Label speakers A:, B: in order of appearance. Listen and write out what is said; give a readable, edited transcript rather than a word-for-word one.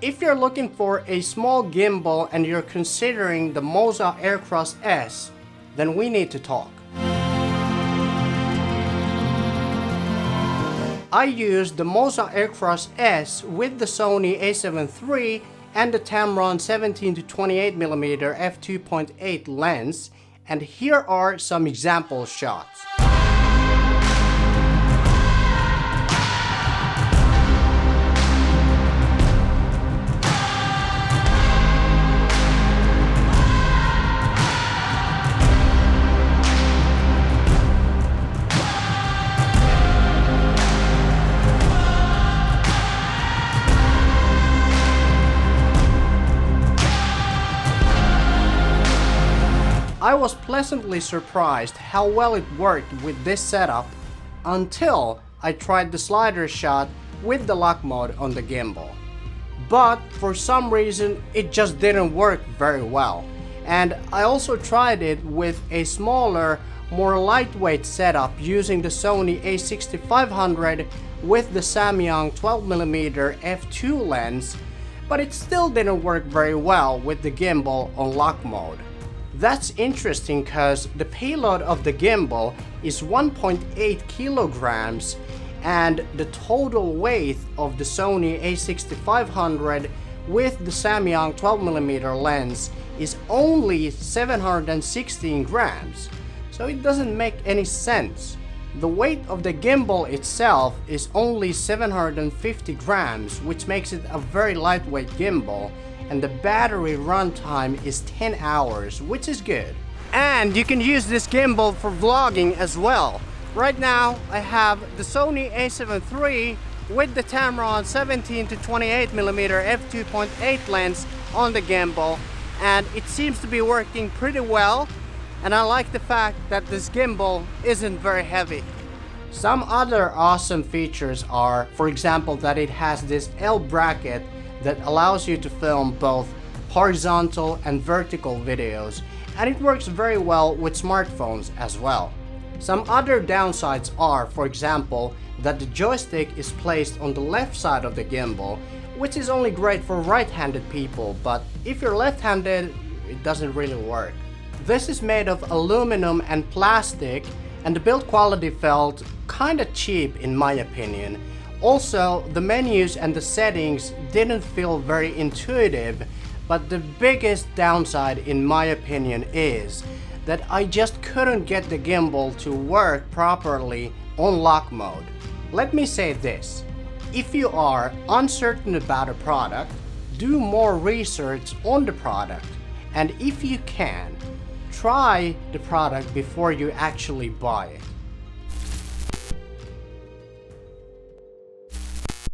A: If you're looking for a small gimbal and you're considering the Moza AirCross S, then we need to talk. I used the Moza AirCross S with the Sony a7 III and the Tamron 17-28mm f2.8 lens, and here are some example shots. I was pleasantly surprised how well it worked with this setup until I tried the slider shot with the lock mode on the gimbal. But for some reason it just didn't work very well. And I also tried it with a smaller, more lightweight setup using the Sony a6500 with the Samyang 12mm f2 lens, but it still didn't work very well with the gimbal on lock mode. That's interesting because the payload of the gimbal is 1.8 kilograms and the total weight of the Sony a6500 with the Samyang 12mm lens is only 716 grams. So it doesn't make any sense. The weight of the gimbal itself is only 750 grams, which makes it a very lightweight gimbal. And the battery runtime is 10 hours, which is good. And you can use this gimbal for vlogging as well. Right now I have the Sony a7 III with the Tamron 17-28mm f2.8 lens on the gimbal, and it seems to be working pretty well, and I like the fact that this gimbal isn't very heavy. Some other awesome features are, for example, that it has this L bracket that allows you to film both horizontal and vertical videos, and it works very well with smartphones as well. Some other downsides are, for example, that the joystick is placed on the left side of the gimbal, which is only great for right-handed people, but if you're left-handed, it doesn't really work. This is made of aluminum and plastic, and the build quality felt kinda cheap in my opinion. Also, the menus and the settings didn't feel very intuitive, but the biggest downside in my opinion is that I just couldn't get the gimbal to work properly on lock mode. Let me say this, if you are uncertain about a product, do more research on the product, and if you can, try the product before you actually buy it.